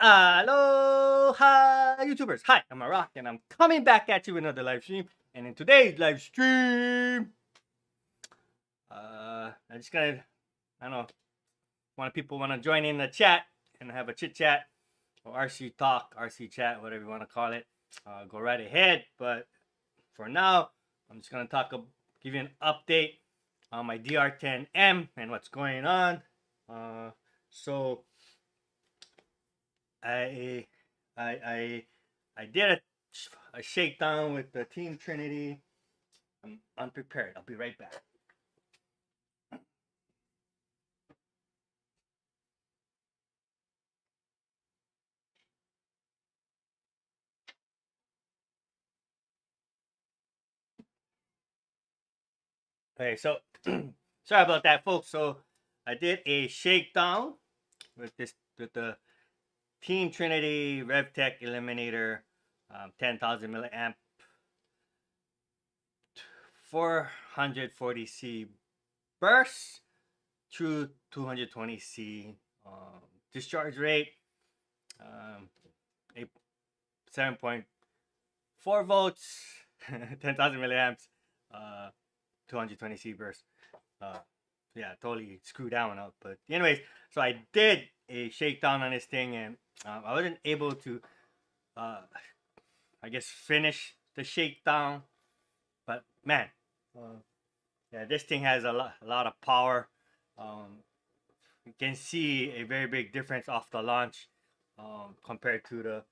Aloha, YouTubers. Hi, I'm Rock, and I'm coming back at you with another live stream. And in today's live stream, I'm just gonna, I don't know, want people want to join in the chat and have a chit chat or RC talk, RC chat, whatever you want to call it. Go right ahead. But for now, I'm just gonna give you an update on my DR10M and what's going on. So I I I I did a shakedown with the Team Trinity. I'm unprepared. I'll be right back. Okay, so sorry about that, folks. So I did a shakedown with the Team Trinity RevTech Eliminator, 10,000 milliamp, 440C burst, true 220C discharge rate, um, 7.4 volts, 10,000 milliamps, 220C burst. Yeah, totally screwed that one up. But anyways, so I did a shakedown on this thing, and I wasn't able to, uh, I guess, finish the shakedown. But man, yeah, this thing has a lot of power. You can see a very big difference off the launch compared to the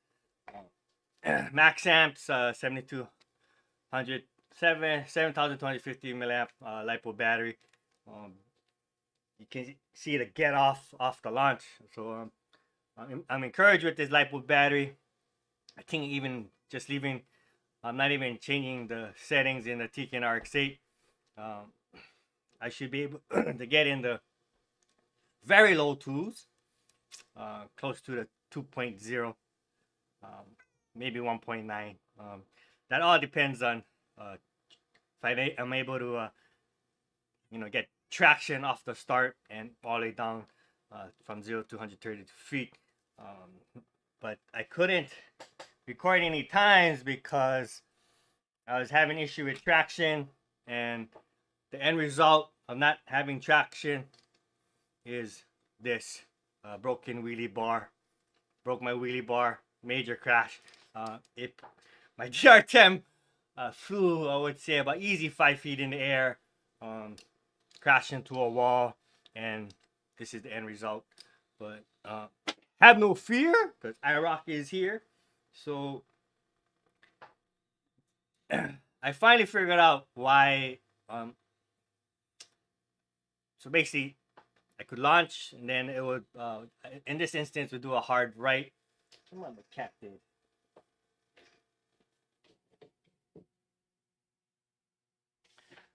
max amps 7200 7250 milliamp lipo battery. um, you can see the get off the launch. So I'm encouraged with this lipo battery. I think even just leaving, I'm not even changing the settings in the TKN RX8. um, I should be able to get in the very low twos, close to the 2.0, um, maybe 1.9. That all depends on if I'm able to, get traction off the start and all the way down from 0 to 130 feet. But I couldn't record any times because I was having issue with traction, and the end result of not having traction is this broken wheelie bar. Broke my wheelie bar, major crash. It My DR10 flew, I would say, about easy 5 feet in the air, crashed into a wall, and this is the end result. But have no fear, because iRock is here. So I finally figured out why. So basically, I could launch, and then it would, in this instance, would do a hard right. Come on, the cat did.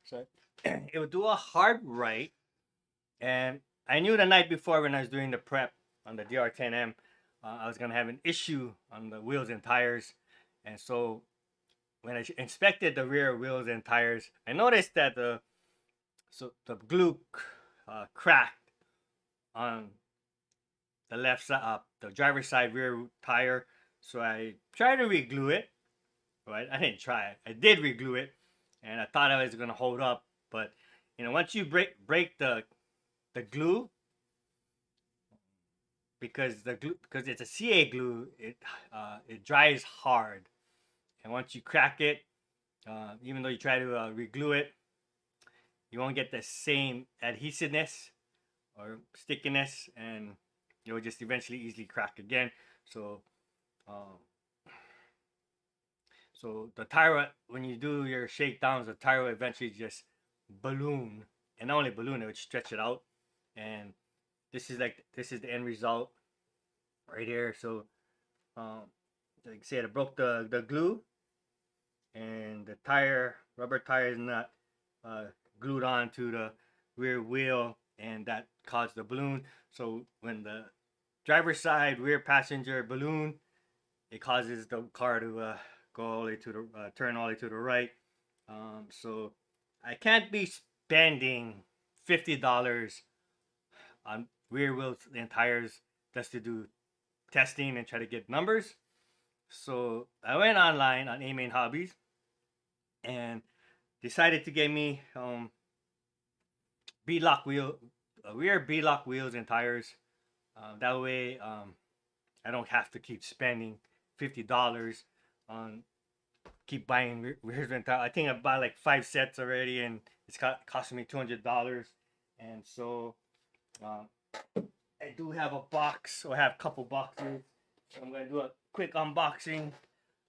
So it would do a hard right, and I knew the night before when I was doing the prep on the DR10M, I was gonna have an issue on the wheels and tires, and so when I inspected the rear wheels and tires, I noticed that the glue cracked on the left side, the driver's side rear tire. So I tried to re-glue it. Right, I didn't try it. I did re-glue it, and I thought I was gonna hold up, but once you break the glue, because it's a CA glue, it dries hard, and once you crack it, even though you try to re-glue it, you won't get the same adhesiveness or stickiness, and it will just eventually easily crack again. So, uh, the tire, when you do your shakedowns, the tire will eventually just balloon, and not only balloon, it would stretch it out, and this is the end result right here. So, um, like I said, I broke the glue, and the rubber tire is not uh, glued onto the rear wheel, and that caused the balloon. So when the driver's side rear passenger balloon, it causes the car to go all the way to the turn all the way to the right. So I can't be spending $50 on rear wheels and tires just to do testing and try to get numbers. So I went online on A Main Hobbies and decided to get me Beadlock wheel, rear Beadlock wheels and tires. That way, I don't have to keep spending $50 on keep buying rears and tires. I think I bought like 5 sets already, and it's costing me $200. And so I do have a box, or I have a couple boxes. So I'm gonna do a quick unboxing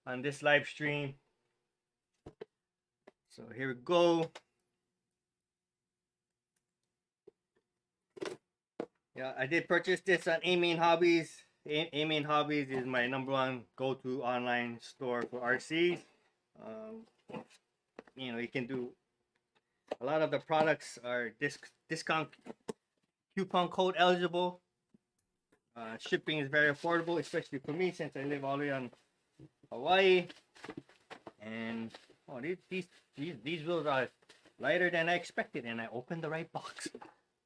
on this live stream. So here we go. Yeah, I did purchase this on A Main Hobbies. A Main Hobbies is my #1 go-to online store for RCs. You know, you can do a lot of the products are discount coupon code eligible. Shipping is very affordable, especially for me since I live all the way on Hawaii. And oh, these wheels are lighter than I expected, and I opened the right box.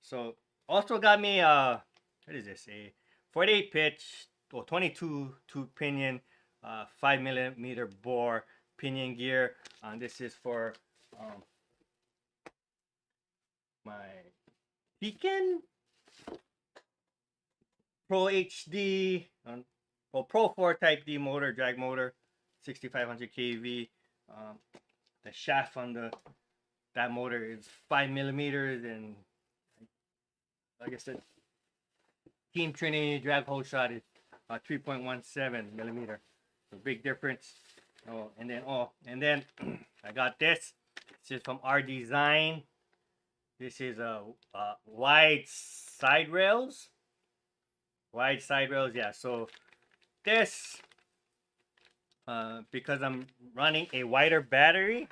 So also got me what is this, a 48 pitch or 22 tooth pinion 5mm bore pinion gear. This is for my Beacon Pro HD or Pro 4 Type D motor, drag motor, 6500 kV. The shaft on that motor is 5mm, and like I said, Team Trinity drag hole shot is 3.17mm. So big difference. And then I got this. This is from our design. This is a wide side rails. Wide side rails, yeah. So this, because I'm running a wider battery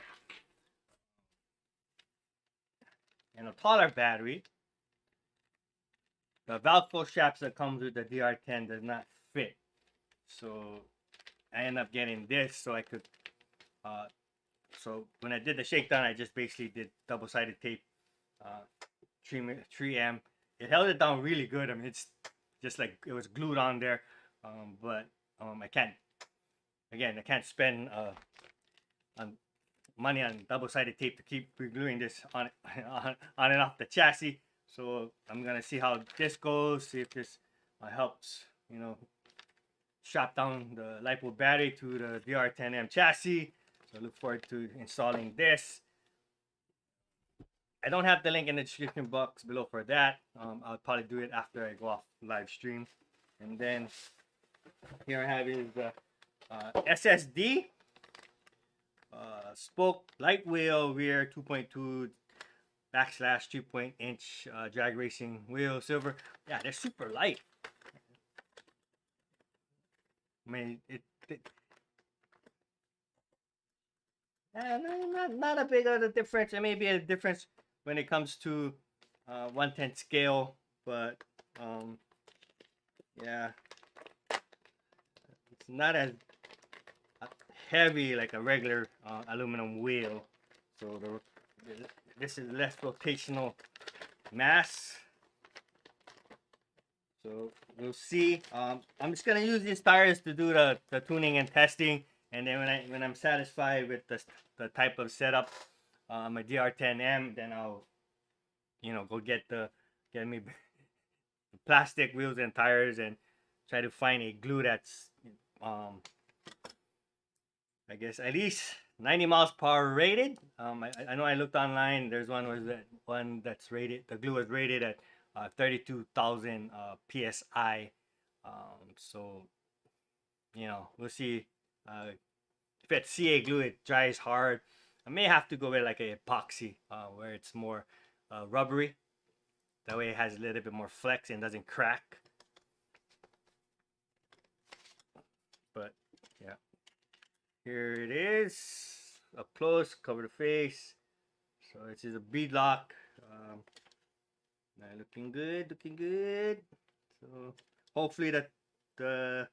and a taller battery, the Velcro straps that comes with the DR10 does not fit. So I end up getting this so I could. So when I did the shakedown, I just basically did double-sided tape, 3M. It held it down really good. I mean, it's just like it was glued on there. But I can't spend money on double-sided tape to keep gluing this on and off the chassis. So I'm gonna see how this goes, see if this helps, you know, strap down the LiPo battery to the DR10M chassis. So I look forward to installing this. I don't have the link in the description box below for that. I'll probably do it after I go off live stream. And then here I have is the SSD spoke light wheel rear 2.2 backslash 3-inch drag racing wheel, silver. Yeah, they're super light. I mean, not a big of a difference. There may be a difference when it comes to 1/10 scale, but yeah, it's not as heavy like a regular aluminum wheel. So this is less rotational mass. So we'll see. I'm just gonna use these tires to do the tuning and testing, and then when I'm satisfied with the type of setup, my DR10M, then I'll, you know, go get me plastic wheels and tires and try to find a glue that's I guess at least 90 miles per hour rated. I know I looked online. There's one that's rated. The glue was rated at 32,000 psi. So you know, we'll see. If it's CA glue, it dries hard. I may have to go with like a epoxy where it's more rubbery. That way it has a little bit more flex and doesn't crack. But yeah, here it is up close. Cover the face. So this is a beadlock. Looking good, looking good. So hopefully that the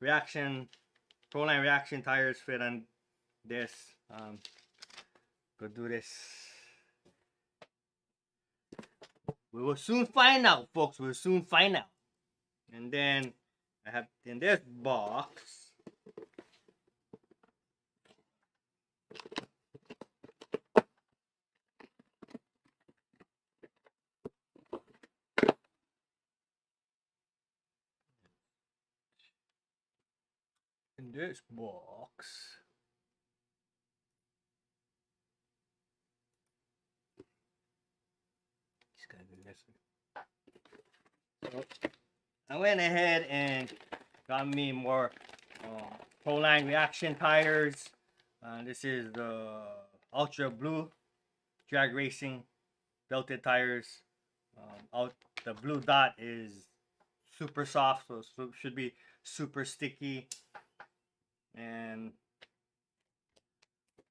Proline reaction tires fit on this. Go do this. We will soon find out, folks. We'll soon find out. And then I have in this box just gotta do this one. So I went ahead and got me more Proline Reaction tires. This is the Ultra Blue drag racing belted tires. The blue dot is super soft, so should be super sticky. And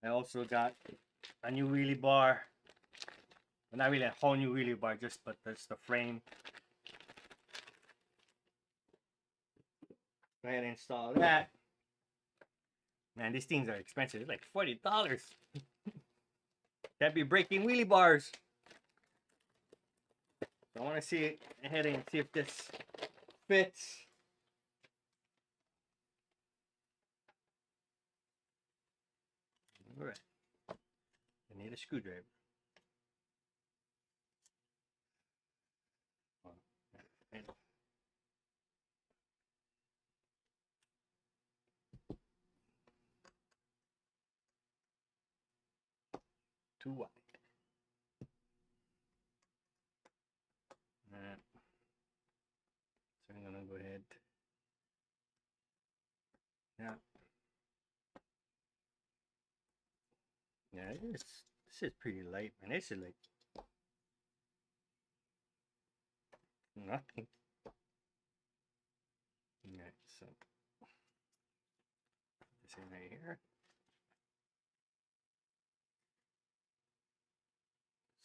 I also got a new wheelie bar. Well, not really a whole new wheelie bar, but that's the frame. Go ahead and install that. Man, these things are expensive. It's like $40. Can't be breaking wheelie bars. So I want to see ahead and see if this fits. All right. I need a screwdriver. Too wide. Alright. So I'm gonna go ahead. Yeah. Yeah, this is pretty light, man. This is like nothing. Alright, so this in right here.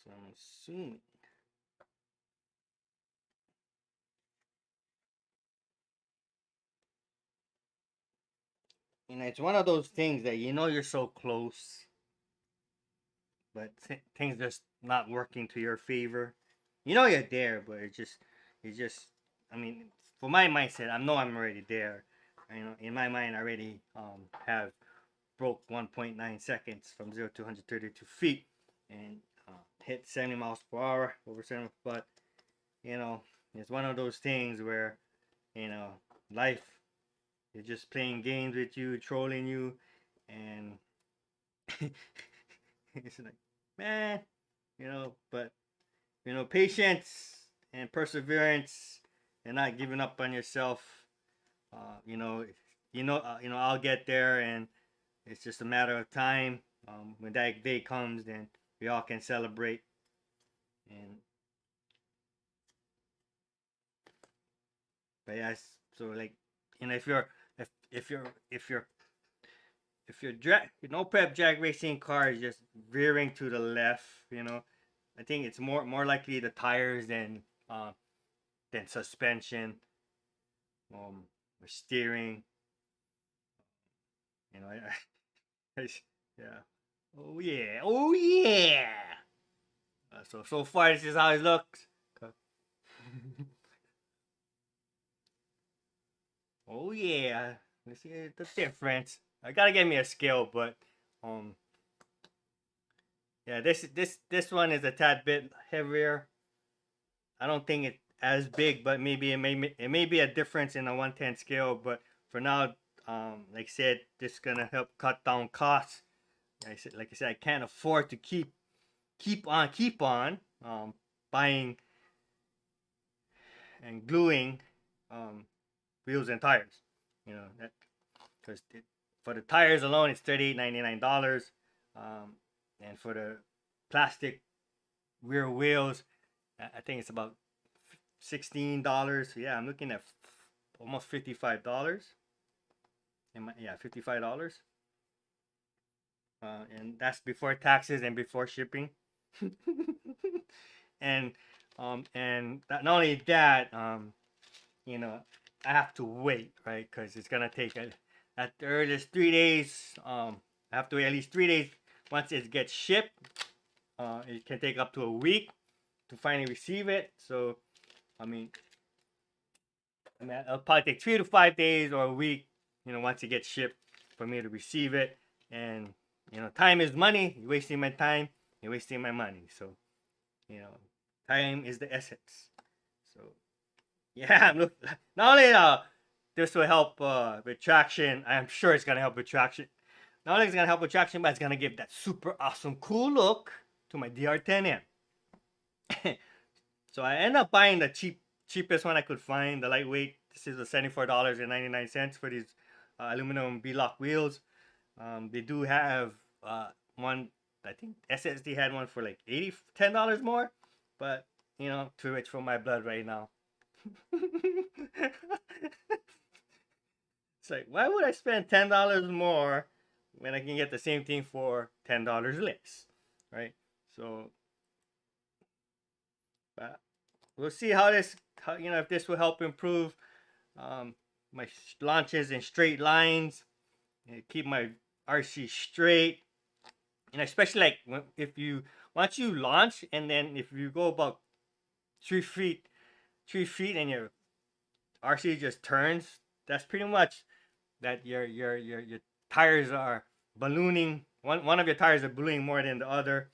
So I'm assuming it's one of those things that you're so close, but things just not working to your favor. You're there, but it just. I mean, for my mindset, I know I'm already there. In my mind, I already have broke 1.9 seconds from 0 to 132 feet and hit 70 miles per hour over 70. But it's one of those things where life is just playing games with you, trolling you, and it's like, man, but patience and perseverance and not giving up on yourself. I'll get there, and it's just a matter of time. When that day comes, then we all can celebrate. And but yeah, so like, if you're prep drag racing car is just veering to the left, I think it's more likely the tires than suspension, or steering. Yeah. Oh yeah. Oh yeah. So far, this is how it looks. Oh yeah. Let's see the difference. I gotta get me a scale, but yeah, this one is a tad bit heavier. I don't think it's as big, but maybe it may be a difference in a 110 scale. But for now, like I said, this is gonna help cut down costs. Like I said, I can't afford to keep on buying and gluing wheels and tires. That because for the tires alone, it's $38.99, and for the plastic rear wheels, I think it's about $16. So yeah, I'm looking at almost $55. Yeah, $55. And that's before taxes and before shipping. and not only that, I have to wait, right? Because it's gonna take at the earliest 3 days. I have to wait at least 3 days once it gets shipped. It can take up to a week to finally receive it. So, I mean, I mean, it'll probably take 3 to 5 days or a week, once it gets shipped for me to receive it. And, time is money. You're wasting my time. You're wasting my money. So, time is the essence. So, yeah, I'm looking. Not only this will help with traction, I'm sure it's going to help with traction. Not only is it going to help with traction, but it's going to give that super awesome, cool look to my DR10M. So I ended up buying the cheapest one I could find, the lightweight. This is the $74.99 for these aluminum Beadlock wheels. They do have one, I think SSD had one for like $10 more, but too rich for my blood right now. It's like, why would I spend $10 more when I can get the same thing for $10 less, right? So, we'll see how this, if this will help improve my launches in straight lines, keep my RC straight, and especially like once you launch, and then if you go about 3 feet and your RC just turns, that's pretty much that your tires are ballooning. One of your tires are ballooning more than the other.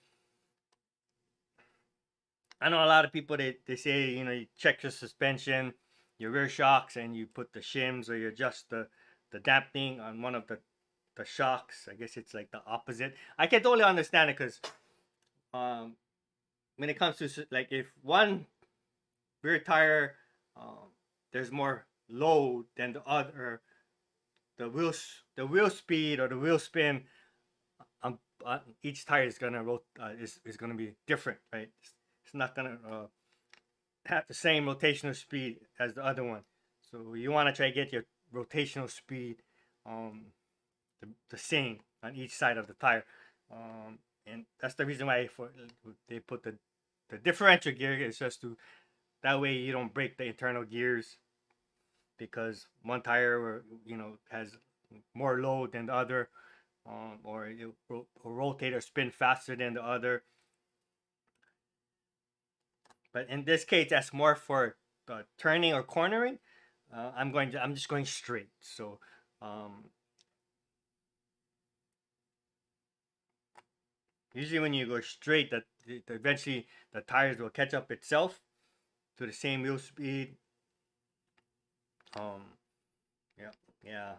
I know a lot of people, they say, you check your suspension, your rear shocks, and you put the shims, or you adjust the damping on one of the shocks. I guess it's like the opposite. I can totally understand it, because when it comes to, like, if one rear tire, there's more load than the other, the wheel speed or the wheel spin, each tire is gonna is gonna be different, right? It's not gonna have the same rotational speed as the other one. So you want to try to get your rotational speed the same on each side of the tire, and that's the reason why they put the differential gear. Is just to, that way you don't break the internal gears, because one tire has more load than the other, or it will rotate or spin faster than the other. But in this case, that's more for turning or cornering. I'm just going straight. So usually when you go straight, that eventually the tires will catch up itself to the same wheel speed. Yeah.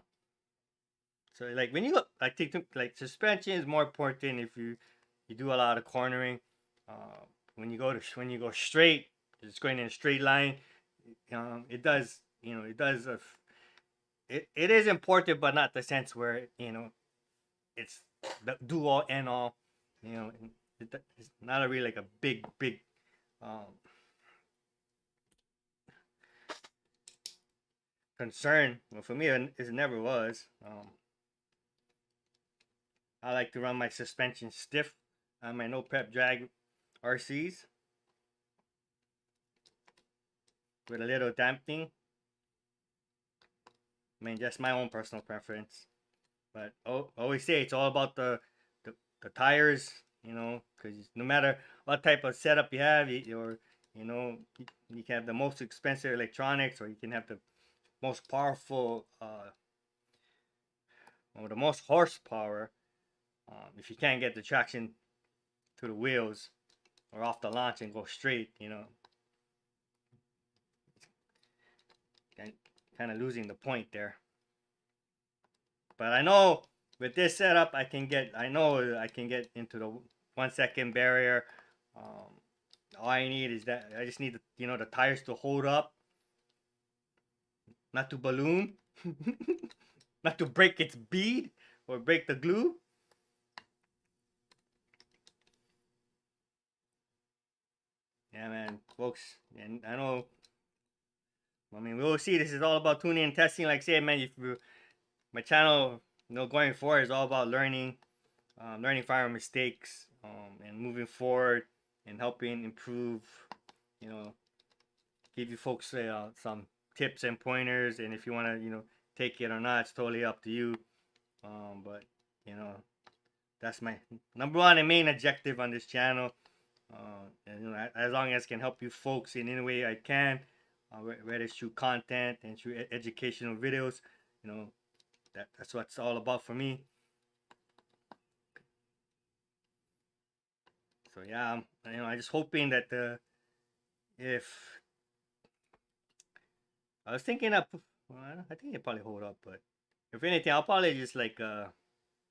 So like when you go, I think like suspension is more important if you do a lot of cornering. When you go straight, it's going in a straight line. It does, it is important, but not the sense where it's the do all end all. It's not a really like a big concern. Well, for me, it never was. I like to run my suspension stiff on my no prep drag RCs with a little damping. I mean, just my own personal preference. But always say it's all about the tires, because no matter what type of setup you have, you can have the most expensive electronics, or you can have the most powerful, or the most horsepower. If you can't get the traction to the wheels or off the launch and go straight, kind of losing the point there. But I know with this setup, I know I can get into the 1 second barrier. All I need is that I just need the tires to hold up, not to balloon, not to break its bead or break the glue. Yeah, man, folks, and I know. I mean, we'll see. This is all about tuning and testing. Like I said, man, my channel, going forward is all about learning from our mistakes, and moving forward and helping improve. Give you folks some tips and pointers, and if you want to, take it or not, it's totally up to you. But that's my number one and main objective on this channel. And as long as I can help you folks in any way I can, whether it's through content and through educational videos. You know, that's what it's all about for me. So yeah, you know, I just hoping that if I was thinking of, well, I think it probably hold up, but if anything, I'll probably just like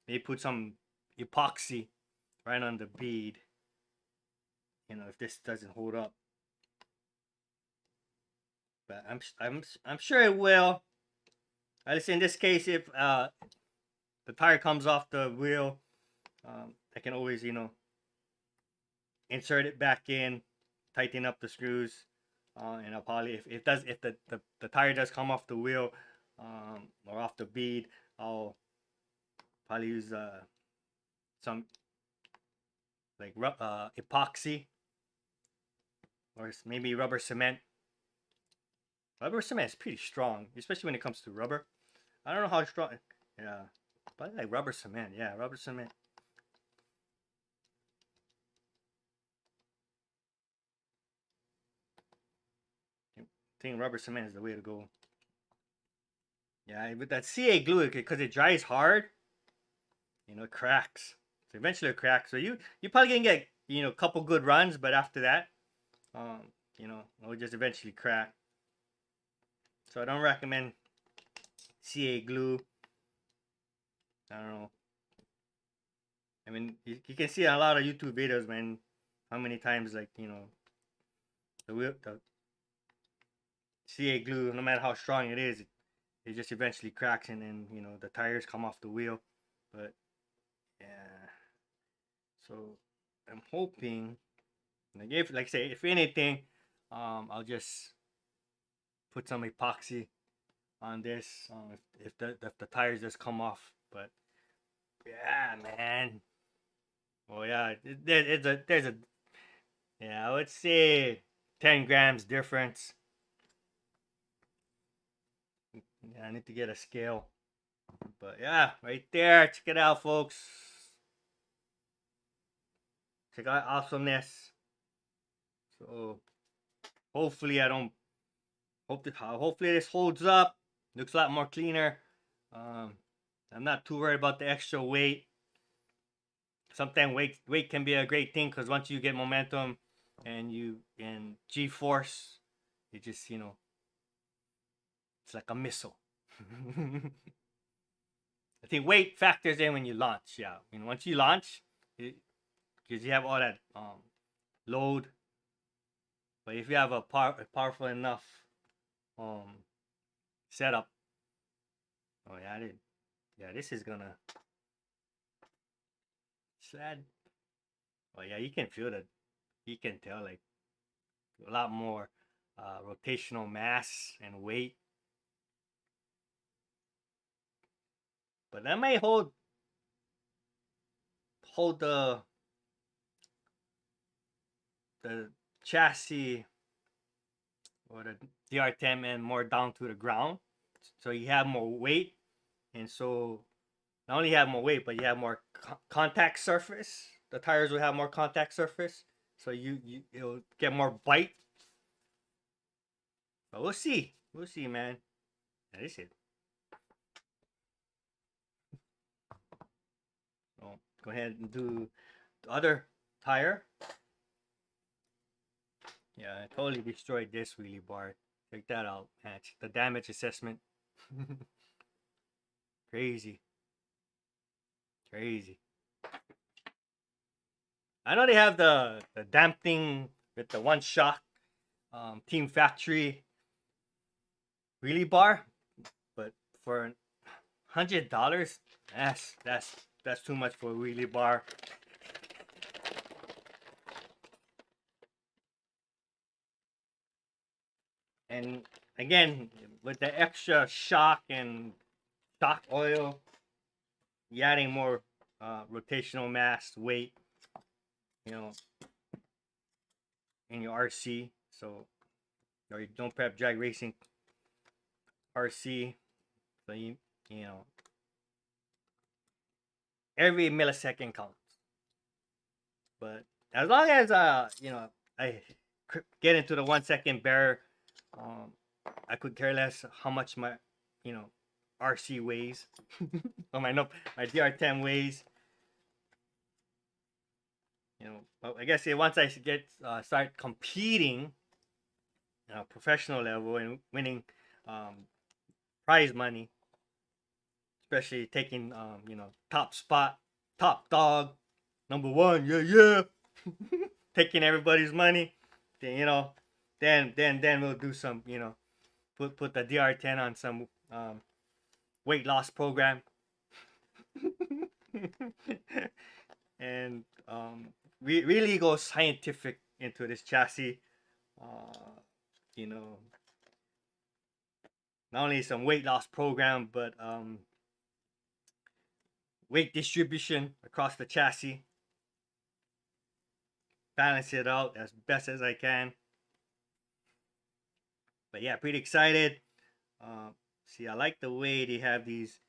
maybe put some epoxy right on the bead. You know, if this doesn't hold up, but I'm sure it will. At least in this case, if the tire comes off the wheel, I can always, you know, insert it back in, tighten up the screws, and I'll probably if the tire does come off the wheel, or off the bead, I'll probably use some like epoxy or maybe rubber cement. Rubber cement is pretty strong, especially when it comes to rubber. I don't know how strong. Yeah, but like rubber cement. Yeah, rubber cement. I think rubber cement is the way to go. Yeah, with that CA glue, because it dries hard, you know, it cracks. So eventually it cracks. So you probably can get, you know, a couple good runs, but after that, you know, it'll just eventually crack. So I don't recommend CA glue. I don't know. I mean, you can see a lot of YouTube videos, man. How many times, like, you know, the CA glue, no matter how strong it is, it just eventually cracks, and then, you know, the tires come off the wheel. But yeah, so I'm hoping, like, if, like I say, if anything, I'll just put some epoxy on this, if the tires just come off. But yeah, man. Well, yeah, there's a yeah, I would say 10 grams difference. Yeah, I need to get a scale. But yeah, right there. Check it out, folks. Check out awesomeness. So hopefully I don't hopefully this holds up. Looks a lot more cleaner. I'm not too worried about the extra weight. Sometimes weight can be a great thing, because once you get momentum and G-force, it just, you know, it's like a missile. I think weight factors in when you launch. Yeah, you know, once you launch, because you have all that load. But if you have a powerful enough setup, oh yeah, this is gonna slide. Oh yeah, you can feel that. You can tell, like, a lot more rotational mass and weight. But that may hold the chassis or the DR10M more down to the ground, so you have more weight, and so not only have more weight, but you have more contact surface. The tires will have more contact surface, so it'll get more bite. But we'll see, man. That is it. So go ahead and do the other tire. Yeah, I totally destroyed this wheelie bar. Check that out, man. The damage assessment. Crazy. I know they have the damping with the one shot Team Factory wheelie bar, but for $100, that's too much for a wheelie bar. And again, with the extra shock and shock oil, you're adding more rotational mass, weight, you know, in your RC. So, or you don't prep drag racing RC. So you know, every millisecond counts. But as long as you know, I get into the 1 second bear I could care less how much my, you know, RC weighs. Or my no, my DR10 weighs. You know, but I guess once I get start competing, professional level and winning um, prize money, especially taking top spot, top dog, number one, yeah yeah, taking everybody's money, then then we'll do some put the DR10 on some weight loss program. And really go scientific into this chassis. Uh, you know, not only some weight loss program, but weight distribution across the chassis. Balance it out as best as I can. But yeah, pretty excited. See, I like the way they have these.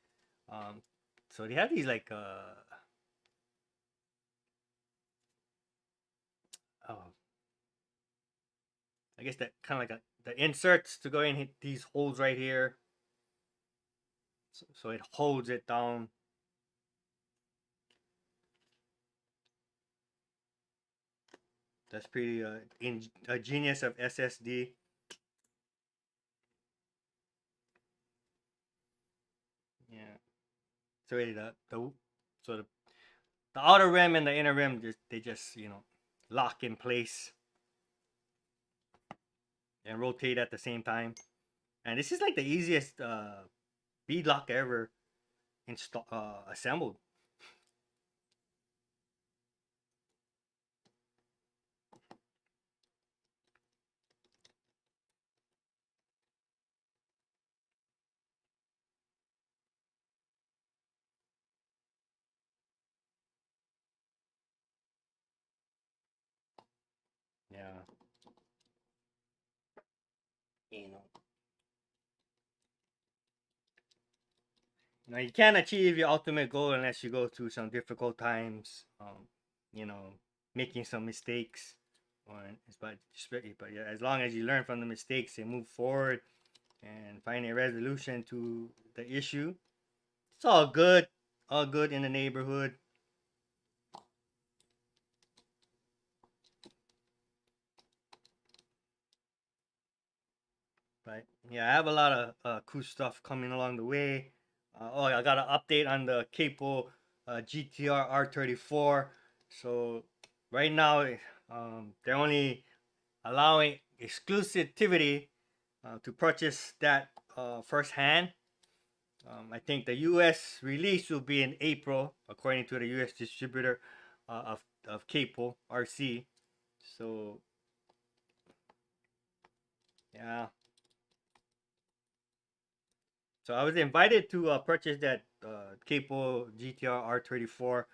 So they have these like oh, I guess that kind of like the inserts to go in hit these holes right here. So it holds it down. That's pretty ingenious of SSD. Yeah. So the outer rim and the inner rim just lock in place and rotate at the same time. And this is like the easiest beadlock ever assembled. Yeah. You know. Now you can't achieve your ultimate goal unless you go through some difficult times. You know, making some mistakes. But yeah, as long as you learn from the mistakes and move forward and find a resolution to the issue, it's all good. All good in the neighborhood. But yeah, I have a lot of cool stuff coming along the way. I got an update on the Capo GTR R34. So right now, they're only allowing exclusivity to purchase that firsthand. I think the U.S. release will be in April, according to the U.S. distributor of Capo RC. So yeah, so I was invited to purchase that Capo GTR R34.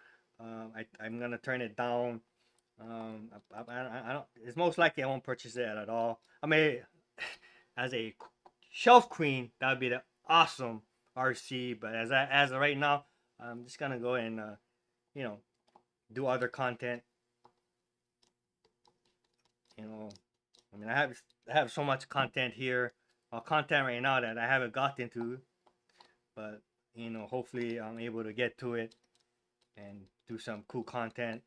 I'm gonna turn it down. I don't. It's most likely I won't purchase it at all. I mean, as a shelf queen, that would be the awesome RC. But as of right now, I'm just gonna go and you know do other content. You know, I mean, I have so much content here, content right now that I haven't gotten to, but hopefully I'm able to get to it and do some cool content.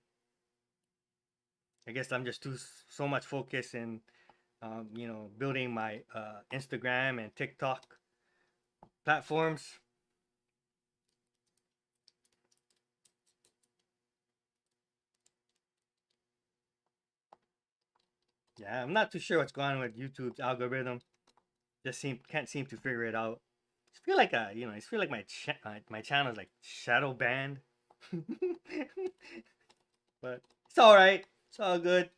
I guess I'm just too so much focus in building my Instagram and TikTok platforms. Yeah, I'm not too sure what's going on with YouTube's algorithm. Just can't seem to figure it out. I feel like my channel is like shadow banned. But it's all right. It's all good.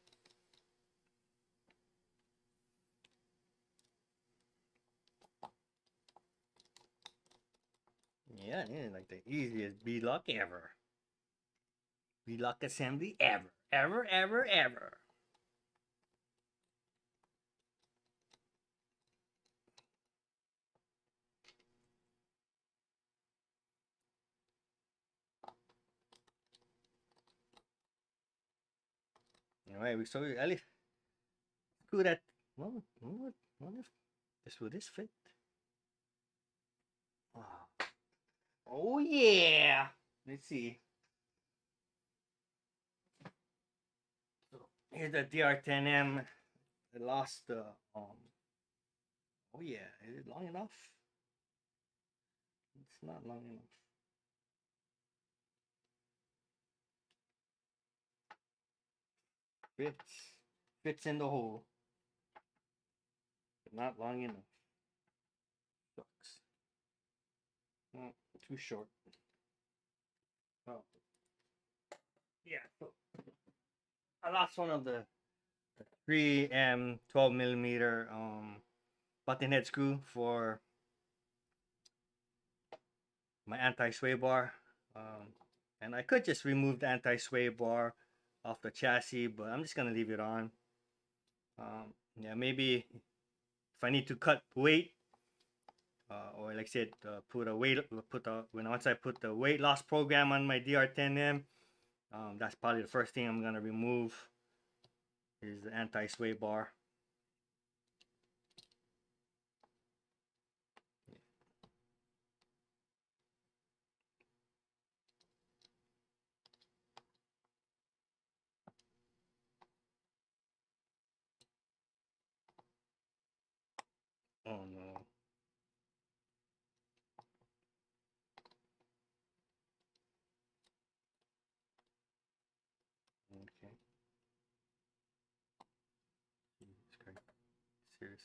Yeah, yeah, like the easiest beadlock ever. Beadlock assembly ever, ever, ever, ever. Anyway, so at least good that what if this will this fit? Oh yeah. Let's see. So here's the DR10M. I lost the Oh yeah, is it long enough? It's not long enough. Fits in the hole, but not long enough. Sucks. Oh, too short. Oh yeah. So I lost one of the 3M 12mm button head screw for my anti-sway bar. And I could just remove the anti-sway bar off the chassis, but I'm just gonna leave it on. Yeah, maybe if I need to cut weight, or like I said, once I put the weight loss program on my DR10M, that's probably the first thing I'm gonna remove is the anti-sway bar. Oh no. Okay. Jesus Christ. Serious.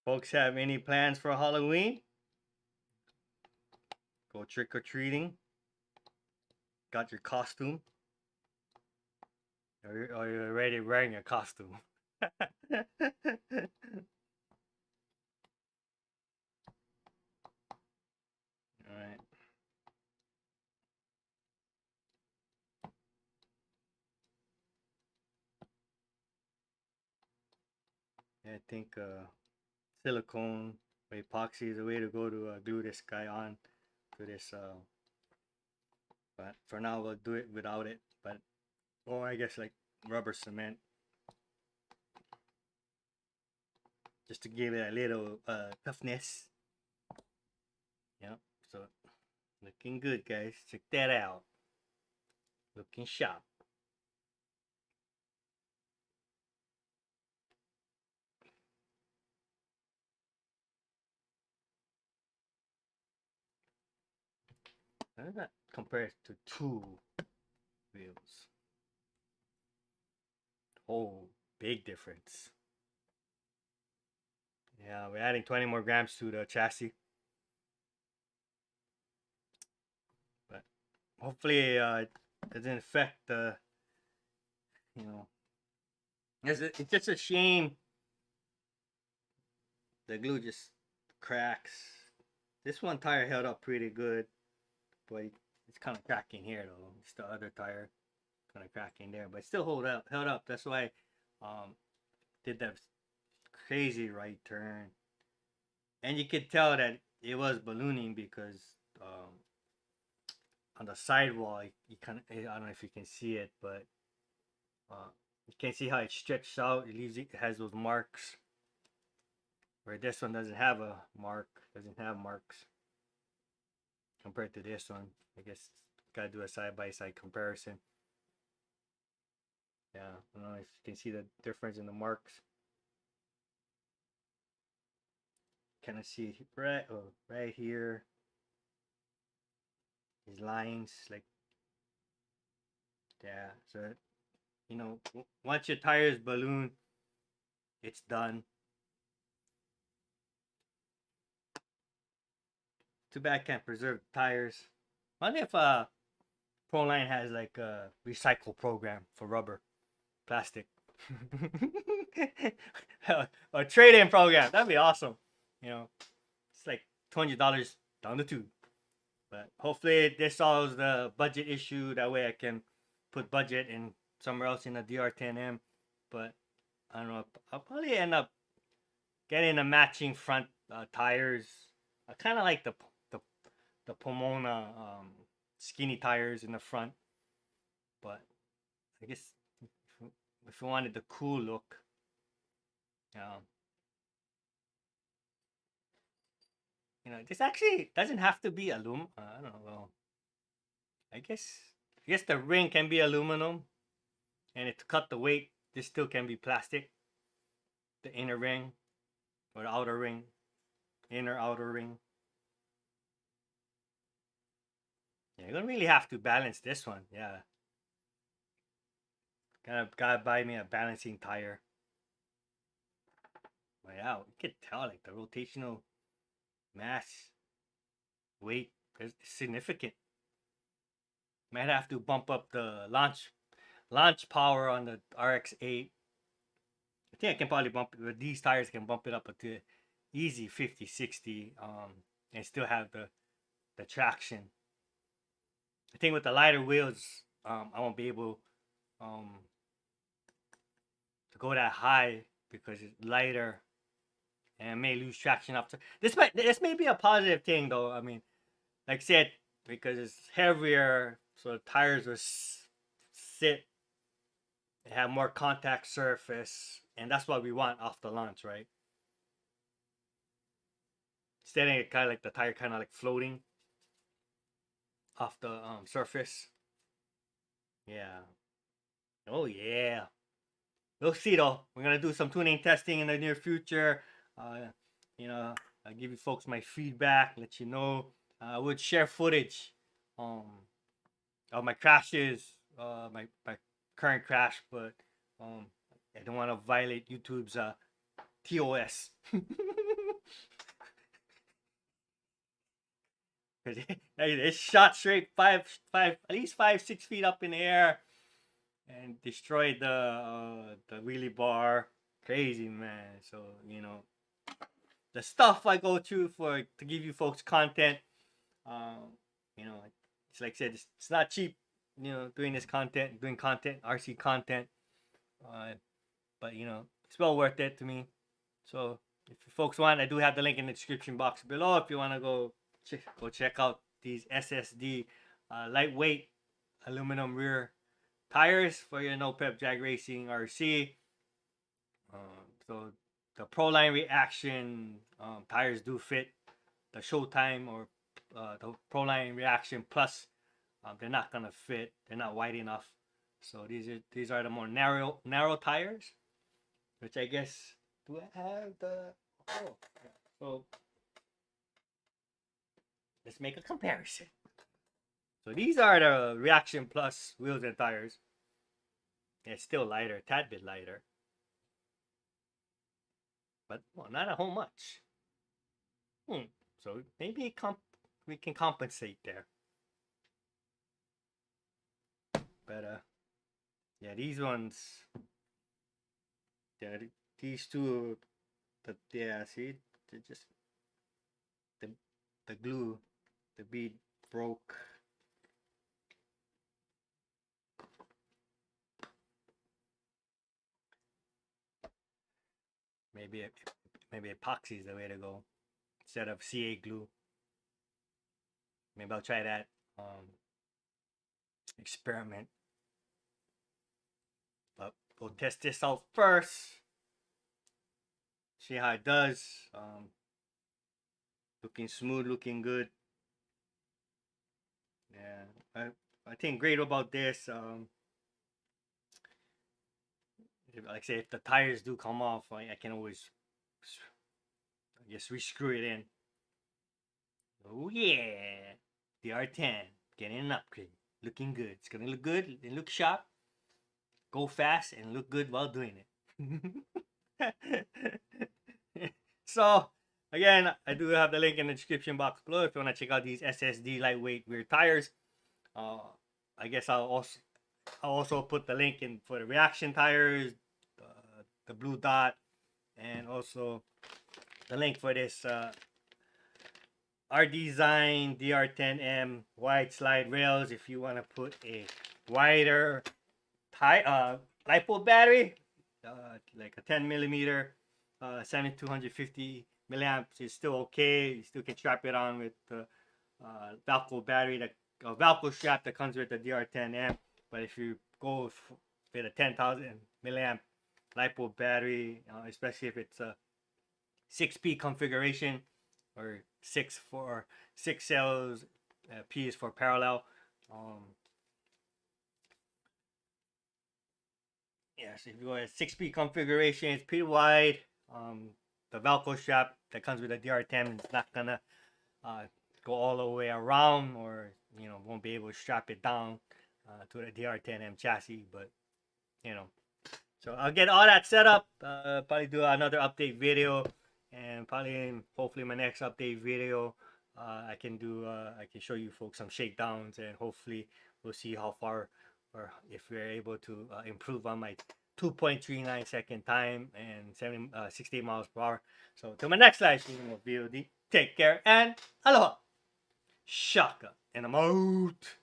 Folks have any plans for Halloween? Go trick or treating? Got your costume? Are you already wearing your costume? Alright. I think silicone or epoxy is the way to go to glue this guy on to this. But for now, we'll do it without it. But or I guess like rubber cement, just to give it a little toughness. Yep. So looking good, guys. Check that out. Looking sharp. How does that compare to two wheels? Oh, big difference. Yeah, we're adding 20 more grams to the chassis. But hopefully it doesn't affect the, you know, it's just a shame the glue just cracks. This one tire held up pretty good, but it's kind of cracking here though. It's the other tire kind of cracking there, but it still held up. That's why did that crazy right turn, and you could tell that it was ballooning because um, on the sidewall, you kind of, I don't know if you can see it, but you can see how it stretched out. It has those marks. Where this one doesn't have a mark, doesn't have marks compared to this one. I guess gotta do a side by side comparison. Yeah, I don't know if you can see the difference in the marks. Kind of see right here. These lines, like, yeah. So once your tires balloon, it's done. Too bad I can't preserve the tires. Wonder if Proline has like a recycle program for rubber, plastic. A trade-in program. That'd be awesome. It's like $20 down the tube. But hopefully this solves the budget issue. That way I can put budget in somewhere else in the DR10M. But I don't know. I'll probably end up getting a matching front tires. I kind of like the the Pomona skinny tires in the front, but I guess if you wanted the cool look, um, this actually doesn't have to be aluminum. I don't know. Well, I guess the ring can be aluminum, and to cut the weight, this still can be plastic. The inner ring or the outer ring, inner outer ring. Yeah, you don't really have to balance this one. Yeah, gotta buy me a balancing tire. But yeah, you can tell like the rotational mass weight is significant. Might have to bump up the launch power on the RX-8. I think I can probably bump it with these tires. Can bump it up to easy 50, 60, and still have the traction. I think with the lighter wheels, I won't be able to go that high because it's lighter and may lose traction up to this may be a positive thing though. I mean, like I said, because it's heavier, so the tires will sit, they have more contact surface, and that's what we want off the launch, right? Instead of kind of like the tire kind of like floating off the surface. Yeah. Oh yeah. We'll see though. We're gonna do some tuning testing in the near future. You know, I give you folks my feedback, let you know. I would share footage of my crashes, my current crash, but I don't want to violate YouTube's TOS. It shot straight at least 5, 6 feet up in the air, and destroyed the wheelie bar. Crazy, man. So the stuff I go through to give you folks content. It's like I said, it's not cheap. Doing this content, doing content, RC content. But it's well worth it to me. So if you folks want, I do have the link in the description box below. If you want to go check out these SSD lightweight aluminum rear tires for your no prep drag racing RC. So the Proline Reaction tires do fit the Showtime or the Proline Reaction Plus. They're not gonna fit. They're not wide enough. So these are the more narrow tires, which I guess do I have the so let's make a comparison. So these are the Reaction Plus wheels and tires. It's still lighter, a tad bit lighter, but not a whole much. So maybe we can compensate there. But yeah, these ones, yeah, these two, see, they just the glue, the bead broke. Maybe epoxy is the way to go instead of CA glue. Maybe I'll try that experiment. But we'll test this out first. See how it does. Looking smooth, looking good. Yeah, I think great about this. Like I say, if the tires do come off, I can always, I guess, rescrew it in. Oh yeah, DR10 getting an upgrade, looking good. It's gonna look good and look sharp. Go fast and look good while doing it. So again, I do have the link in the description box below if you want to check out these SSD lightweight rear tires. I guess I'll also put the link in for the Reaction tires, the blue dot, and also the link for this R-Design DR10M wide slide rails if you want to put a wider LiPo battery, like a 10 millimeter 7250 milliamps is still okay. You still can strap it on with the Velcro battery, the Velcro strap that comes with the DR10M. But if you go with a 10,000 milliamp LiPo battery, especially if it's a 6P configuration or 6 cells, P is for parallel. Yes, if you go at 6P configuration, it's pretty wide. The Velcro strap that comes with the DR10 is not gonna go all the way around, or won't be able to strap it down to the DR10M chassis. But so I'll get all that set up. Probably do another update video, and probably hopefully my next update video I can show you folks some shakedowns, and hopefully we'll see how far, or if we're able to improve on my 2.39 second time and 68 miles per hour. So till my next live stream of VOD, take care and aloha, shaka, and I'm out.